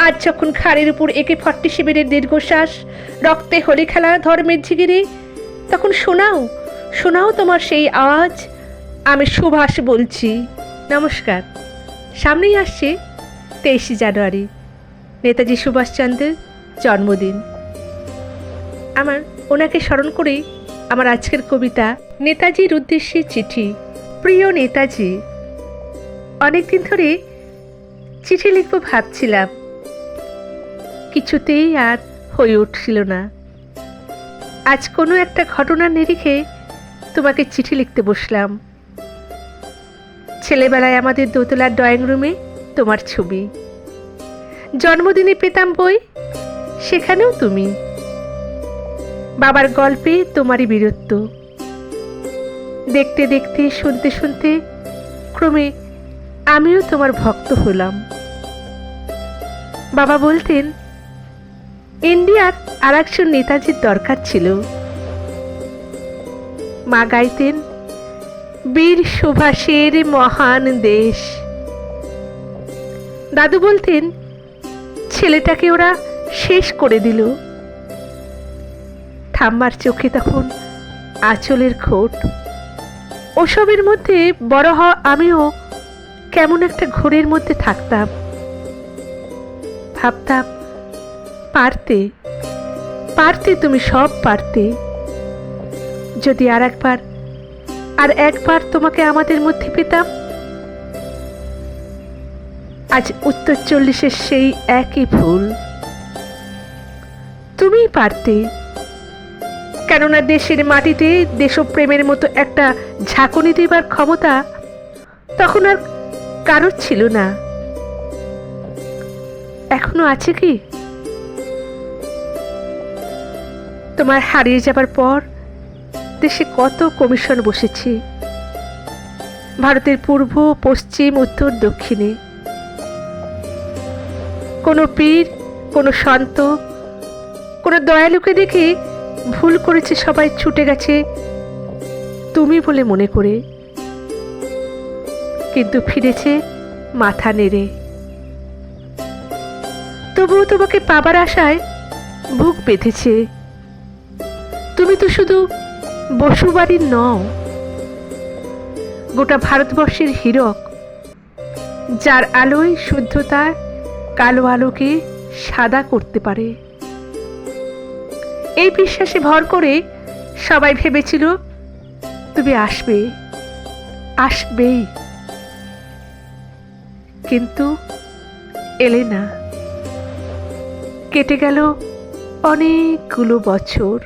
আজ যখন ঘাড়ের উপর AK-47-এর দীর্ঘশ্বাস, রক্তে হোলি খেলা, ধর্মের জিগিরে, তখন শোনাও, শোনাও তোমার সেই আওয়াজ। আমি সুভাষ বলছি। নমস্কার। সামনেই আসছে 23শে জানুয়ারি, নেতাজি সুভাষচন্দ্রের জন্মদিন। ওনাকে স্মরণ করে আমার আজকের কবিতা, নেতাজির উদ্দেশ্যে চিঠি। প্রিয় নেতাজি, অনেকদিন ধরে চিঠি লিখব ভাবছিলাম, কিছুতেই আর হয়ে উঠছিল না। আজ কোনো একটা ঘটনার নিরিখে তোমাকে চিঠি লিখতে বসলাম। ছেলেবেলায় আমাদের দোতলার ড্রয়িং রুমে তোমার ছবি, জন্মদিনে পেতাম বই, সেখানেও তুমি। বাবার গল্পে তোমারই বীরত্ব। দেখতে দেখতে, শুনতে শুনতে ক্রমে আমিও তোমার ভক্ত হলাম। বাবা বলতেন ইন্ডিয়ার আর একজন নেতাজির দরকার ছিল। মা গাইতেন বীর সুভাষের মহান দেশ। দাদু বলতেন ছেলেটাকে ওরা শেষ করে দিল। ঠাম্মার চোখে তখন আঁচলের খোট। ওসবের মধ্যে বড় হওয়া আমিও কেমন একটা ঘোরের মধ্যে থাকতাম। ভাবতাম পারতে, পারতে, তুমি সব পারতে। যদি আর একবার তোমাকে আমাদের মধ্যে পেতাম। আজ উত্তর 40-এর সেই একই ভুল। তুমিই পারতে, কেননা দেশের মাটিতে দেশপ্রেমের মতো একটা ঝাঁকুনি দেবার ক্ষমতা তখন আর কারোর ছিল না। এখনো আছে কি? তোমার হারিয়ে যাবার পর দেশে কত কমিশন বসেছে, ভারতের পূর্ব, পশ্চিম, উত্তর, দক্ষিণে। কোনো পীর, কোনো সন্ত, কোনো দয়ালুকে দেখে ভুল করেছে সবাই ছুটে গেছে তুমি বলে মনে করে, কিন্তু ফিরেছে মাথা নেড়ে। তবুও তোমাকে পাবার আশায় বুক বেঁধেছে। তুমি তো শুধু বসুবাড়ির নও, গোটা ভারতবর্ষের হীরক, যার আলোয় শুদ্ধতায় কালো আলোকে সাদা করতে পারে। এই বিশ্বাসে ভর করে সবাই ভেবেছিল তুমি আসবে, আসবেই, কিন্তু এলে না। কেটে গেল অনেকগুলো বছর।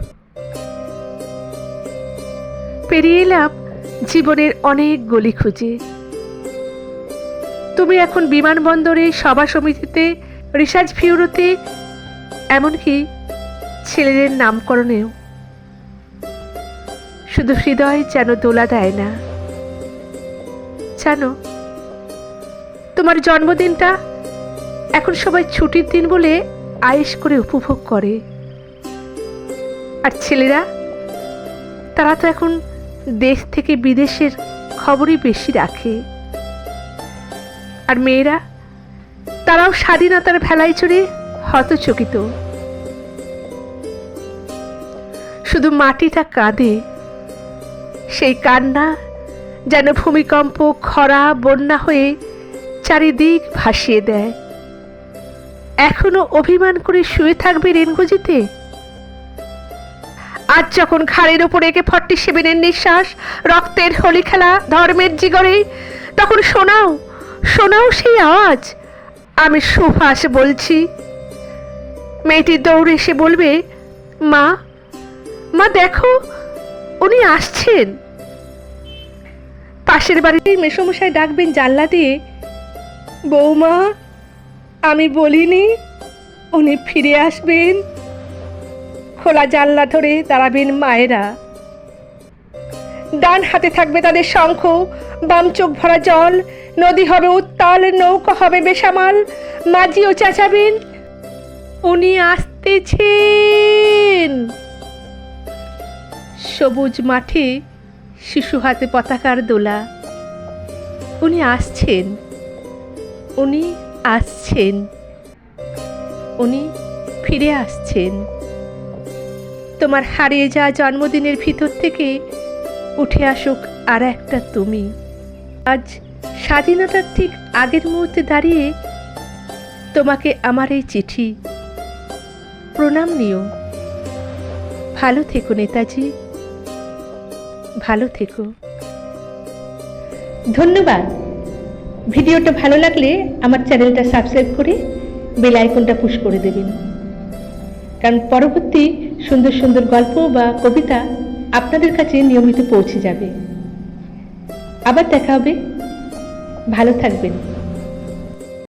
পেরিয়ে এলাম জীবনের অনেক গলি খুঁজে। তুমি এখন বিমানবন্দরে, সভা সমিতিতে, রিসার্চ ব্যুরোতে, এমনকি ছেলেদের নামকরণেও। শুধু হৃদয় যেন দোলা দেয় না। জানো, তোমার জন্মদিনটা এখন সবাই ছুটির দিন বলে আয়েশ করে উপভোগ করে। আর ছেলেরা, তারা তো এখন দেশ থেকে বিদেশের খবরই বেশি রাখে। আর মেয়েরা, তারাও স্বাধীনতার ভেলায় চড়ে হতচকিত। শুধু মাটিটা কাঁদে, সেই কান্না যেন ভূমিকম্প, খরা, বন্যা হয়ে চারিদিক ভাসিয়ে দেয়। এখনো অভিমান করে শুয়ে থাকবে রেনগজিতে? আজ যখন ঘাড়ের উপর AK-47-এর নিঃশ্বাস, রক্তের হোলি খেলা, ধর্মের জিগরে, তখন শোনাও, শোনাও সেই আওয়াজ। আমি সুভাষ বলছি। মেয়েটি দৌড়ে এসে বলবে, মা, মা দেখো, উনি আসছেন। পাশের বাড়িতে মেসোমশাই ডাকবেন জানলা দিয়ে, বৌমা, আমি বলিনি উনি ফিরে আসবেন। খোলা জানলা ধরে দাঁড়াবেন মায়েরা। ডান হাতে থাকবে তাদের শঙ্খ, বাম চোখ ভরা জল। নদী হবে উত্তাল, নৌকা হবে বেসামাল। মাঝিও চেঁচাবেন, উনি আসতেছেন। সবুজ মাঠে শিশু হাতে পতাকার দোলা। উনি আসছেন, উনি আসছেন। উনি ফিরে আসছেন। তোমার হারিয়ে যাওয়া জন্মদিনের ভিতর থেকে উঠে আসুক আর একটা তুমি। আজ স্বাধীনতার ঠিক আগের মুহূর্তে দাঁড়িয়ে তোমাকে আমার এই চিঠি। প্রণাম নিও। ভালো থেকো নেতাজি, ভালো থেকো। ধন্যবাদ। ভিডিওটা ভালো লাগলে আমার চ্যানেলটা সাবস্ক্রাইব করে বেল আইকনটা পুশ করে দেবেন, কারণ পরবর্তী সুন্দর সুন্দর গল্প বা কবিতা আপনাদের কাছে নিয়মিত পৌঁছে যাবে। আবার দেখা হবে। ভালো থাকবেন।